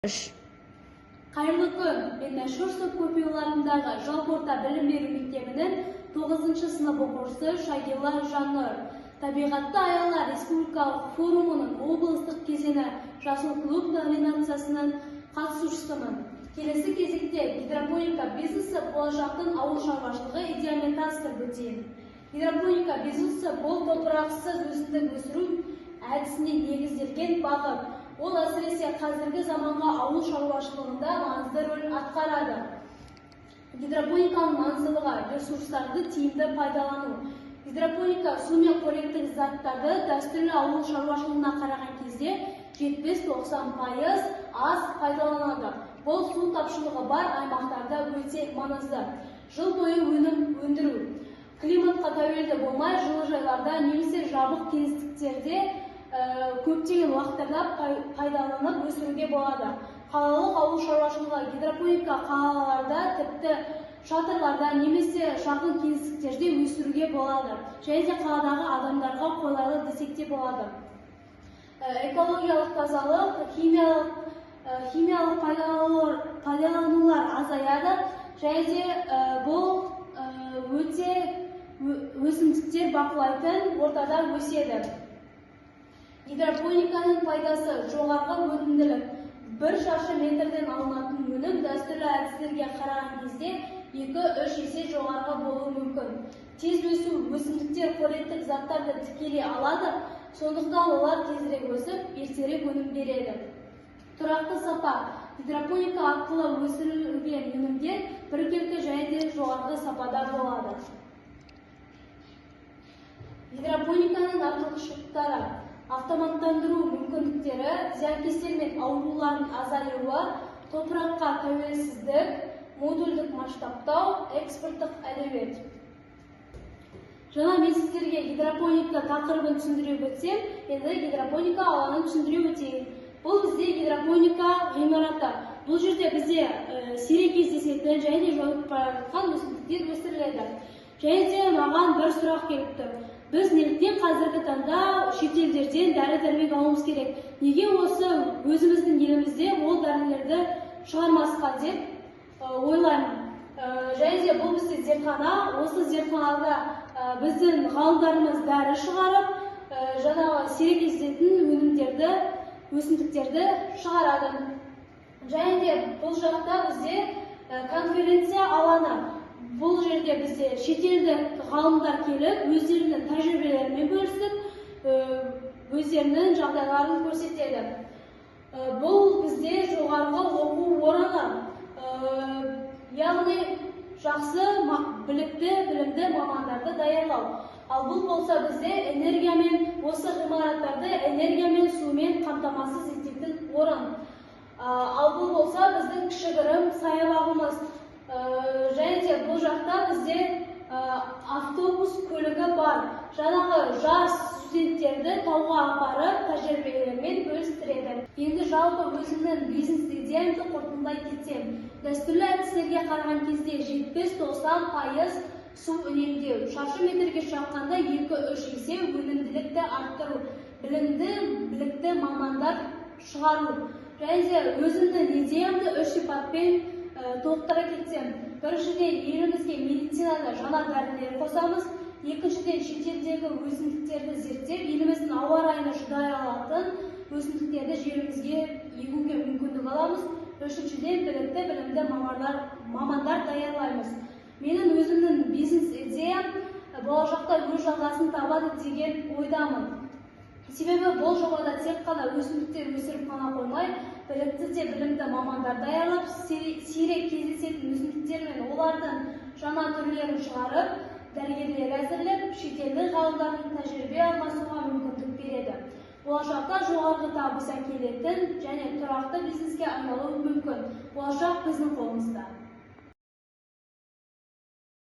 Қайырлы күн, мен мәшһүр сот көпеуларындағы жалпы орта білім беру мектебінің 9 сынып оқушысы Шагилла Жаннұр. Табиғатты аялар республикалық форумының облыстық кезеңі жасыл клуб номинациясының қатысушысымын. Келесі кезекте гидропоника бизнесі болашақтың ауыл шаруашылығы идеямен таныстырып өтейін. Гидропоника бизнесі бұл топырақсыз өсімдік өсіру әдісіне негізделген бағыт. Ол әсіресе қазіргі заманға ауыл шаруашылығында маңызды рөл атқарады. Гидропониканың маңыздылығы ресурстарды тиімді пайдалану. Гидропоника су мен қоректік заттарды дәстүрлі ауыл шаруашылығына қараған кезде 70-90% аз пайдаланады. Бұл су тапшылығы бар аймақтарда өте маңызды. Жыл бойы өнім өндіру. Климатқа тәуелді болмай, жылыжайларда немесе жабық кеңістіктерде көптеген уақыттарда пайдаланып өсіруге болады. Қалалық ауыл шаруашылығы гидропоника қалаларда, тіпті шатырларда немесе шағын кеңістіктерде өсіруге болады. Және де қаладағы адамдарға қолайлы десек те болады. Экологиялық тазалық, химиялық пайдаланулар азаяды. Және де бұл өсімдіктер бақылайтын ортада өседі. Гидропониканың пайдасы жоғарғы өнімділік. 1 шаршы метрден алынатын өнім дәстүрлі әдістерге қараған кезде 2-3 есе жоғарғы болуы мүмкін. Тез өсу өсімдіктер қоректік заттарды тікелей алады, сондықтан олар тезірек өсіп, ертерек өнім береді. Тұрақты сапа. Гидропоника арқылы өсірілген өнімдер біркелкі және де жоғарғы сапада болады. Гидропониканың артықшылықтары. Автоматтандыру мүмкіндіктері, зиянкестер мен аурулардың азаюы, топыраққа тәуелсіздік, модульдік масштабтау, экспорттық әлеует. Жаңа мен сіздерге гидропоника тақырыбын түсіндіре өтсем, енді гидропоника алаңын түсіндіре өтейін. Бұл бізде гидропоника ғимараты. Бұл жерде бізде сирек кездесетін және де жойылып бара жатқан өсімдіктер өсіріледі. Және де маған бір сұрақ келіп тұр. Біз неліктен қазіргі таңда шетелдерден дәрі-дәрмек алуымыз керек? Неге осы өзіміздің елімізде ол дәрілерді шығармасқа деп ойлаймын. Және де бұл бізде зертхана, осы зертханада біздің ғалымдарымыз дәрі шығарып, жаңағы сирек кездесетін өнімдерді, өсімдіктерді шығарады. Және де бұл жақта бізде конференция алаңы. Бұл жерде бізде шетелдік ғалымдар келіп, өздерінің тәжірибелерімен бөлісіп, өздерінің жағдайларын көрсетеді. Бұл бізде жоғарғы оқу орны, яғни жақсы білімді мамандарды даярлау. Ал бұл болса бізде энергиямен, осы ғимараттарды энергиямен, сумен қамтамасыз ететін орын. Ал бұл болса біздің кішігірім саябағымыз. Және де бұл жақта бізде автобус көлігі бар. Жаңағы жас студенттерді тауға апарып тәжірибелермен бөлістіреді. Енді жалпы өзімнің бизнес идеямды қорытындылай кетсем, дәстүрлі әдістерге қараған кезде 70-90% су үнемдеу, шаршы метрге шаққанда 2-3 есе өнімділікті арттыру, білікті мамандар шығару. Және де өзімнің идеямды 3 сипатпен толықтыра кетсем, біріншіден елімізге медицинада жаңа дәрілер қосамыз, екіншіден шетелдегі өсімдіктерді зерттеп, еліміздің ауа райына шыдай алатын өсімдіктерді жерімізге егуге мүмкіндік аламыз, үшіншіден білімді мамандар даярлаймыз. Менің өзімнің бизнес идеям болашақта өз жалғасын табады деген ойдамын. Себебі бұл жобада тек қана өсімдіктер өсіріп қана қоймай, білімді мамандар даярлап, сирек кездесетін өсімдіктер мен олардың жаңа түрлерін шығарып, дәрігерлер әзірлеп, шетелдік ғалымдардың тәжірибе алмасуға мүмкіндік береді. Болашақта жоғарғы табыс әкелетін және тұрақты бизнеске айналуы мүмкін. Болашақ біздің қолымызда.